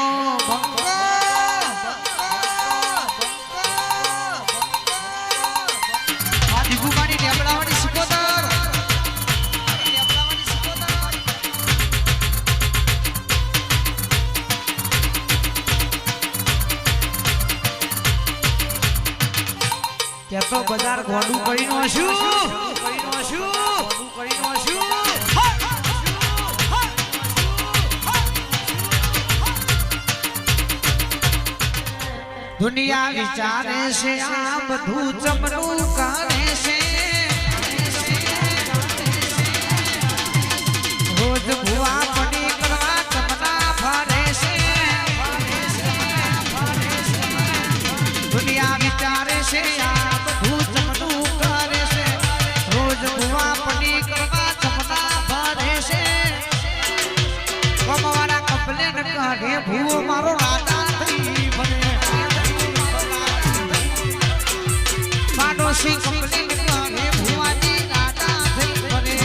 બંકો બંકો દીપુમાની નેબડાવાની સિકોતર કેતો બજાર ગોડું કરીને હશું દુનિયા વિચારે છે આ બધું ચમનું કરે છે રોજ ભુવા પડી કરવા ચમના ફરે છે દુનિયા વિચારે છે આ બધું ચમનું કરે છે રોજ ભુવા પડી કરવા ચમના ફરે છે કમવાના કપલેન કાઢે ભૂવો મારો રાજા થઈ બને Sing complete kare bhuwaji rata thai bane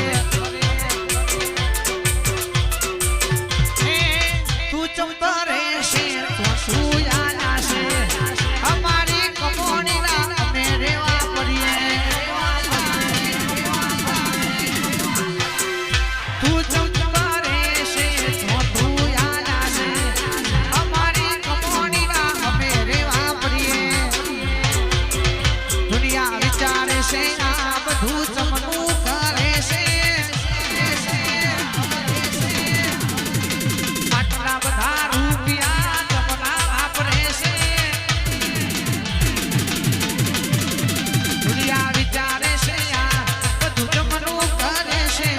tu chambare se to suyana se hamari kamoni na mere wa padiye tu chambare se to suyana se hamari kamoni na mere wa padiye દુનિયા વિચારે છે આ બધું ચમનું કરે છે આટલા બધા રૂપિયા ચમના વાપરે છે દુનિયા વિચારે છે આ બધું ચમનું કરે છે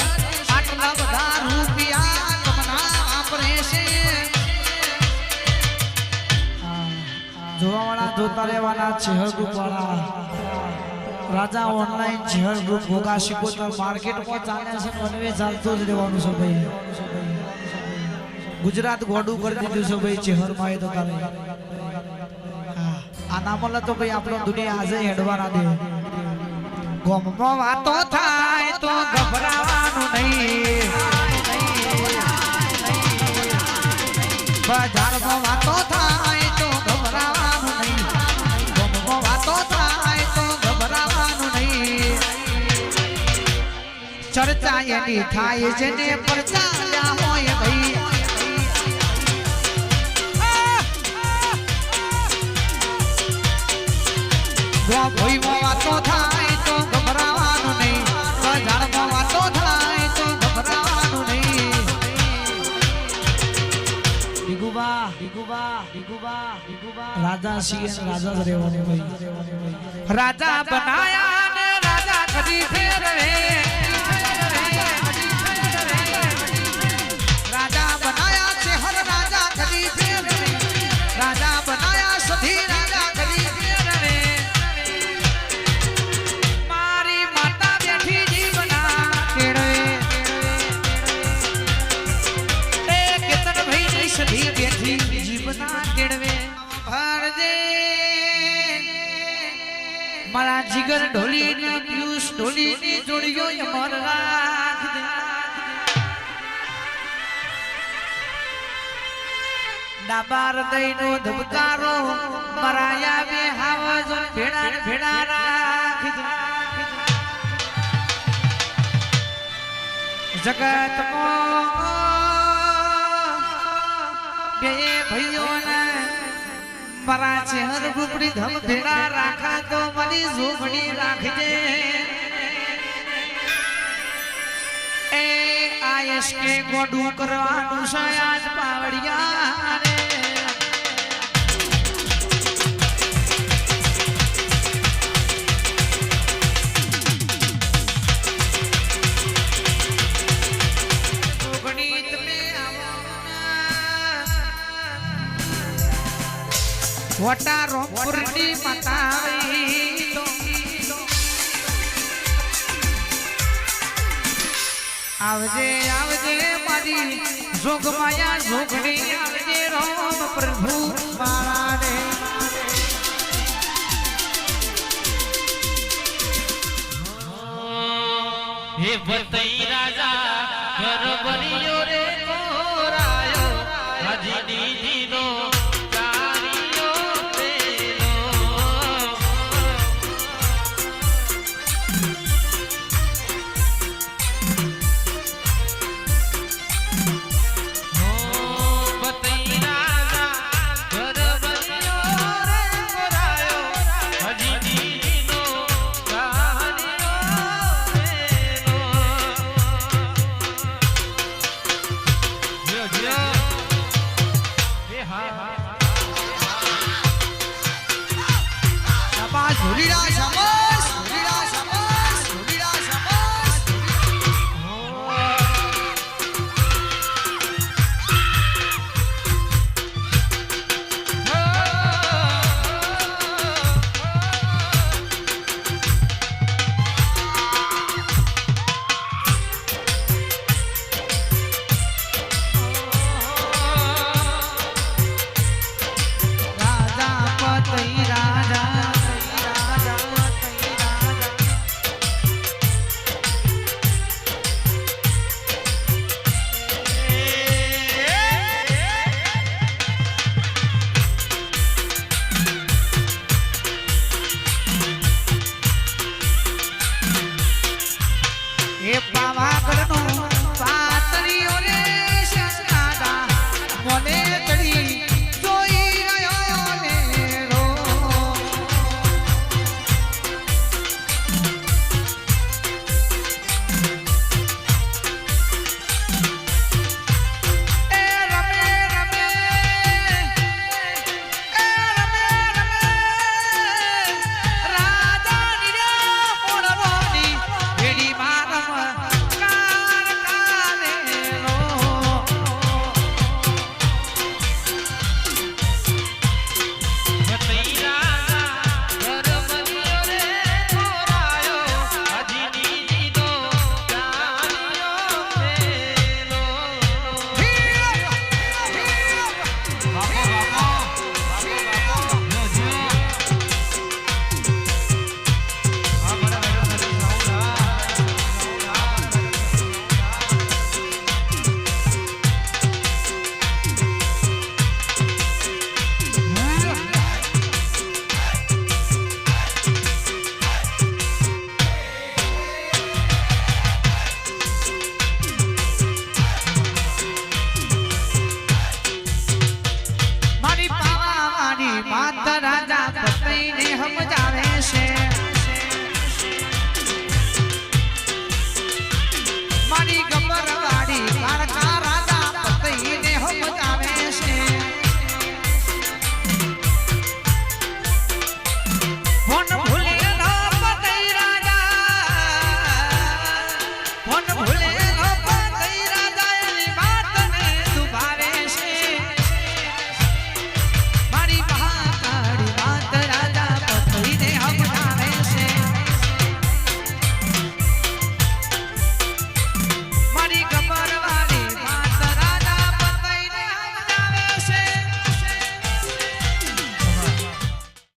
આટલા બધા રૂપિયા ચમના વાપરે છે જોવાવાળા જોતા રહેવાના છે હગુપાળા રાજા ઓનલાઈન ચહેર ગ્રુપ ભોગા શિકોતર માર્કેટમાં ચાલે છે મને ચાલતો જ રહેવાનું છે ભાઈ ગુજરાત ગોડું કરી દીધું છે ભાઈ ચહેરમાં એ તો તારે આ નામલા તો ભાઈ આપણો દુનિયા આજે હેડવાના દે ગોમમાં વાતો થાય તો ગભરાવાનું નહીં બજારમાં વાતો થાય તો ગભરાવાનું નહીં ગોમમાં વાતો થાય તો ગભરાવાનું નહીં ચર્ચા એની થાય જેને પરચાલ્યા હોય ભાઈ ભોઈમાં વાતો થાય તો ગભરાવાનું નહીં બજારમાં વાતો થાય તો ગભરાવાનું નહીં રાજા છીએ રાજા જ રહેવાનું ભાઈ રાજા બનાયા ને રાજા કદી ફેરવે રાજા બનાયા છે હર રાજા કદી ફેરવે રાજા બનાયા સધી રાજા કદી ફેરવે મારી માતા બેઠી જીવના કેળવે એ કેતન ભાઈ ની સધી બેઠી જીવના કેળવે ભરજે મારા જીગર ઢોલી ની પિયુષ ઢોલી ની જોડીઓ અમર રાખ દે ડાબા હૃદય નો ધબકારો મરાયા બે હાવજ ભેડા ને ભેડા રાખ દે જગત કો બે ભાઈઓ ને મરા છે હર ગુપડી ધમ ભેડા રાખા તો મારી ઝૂંપડી રાખજે એ આયશ કે ગોડું કરવાનું છે આજ પાવડિયા રે વટા રોપુરની માતા આવજે આવજે મારી જોગમાયા જોગણી આવજે રોમ પ્રભુ મારા રે હે બતઈ રાજા ઘર બનિયો રે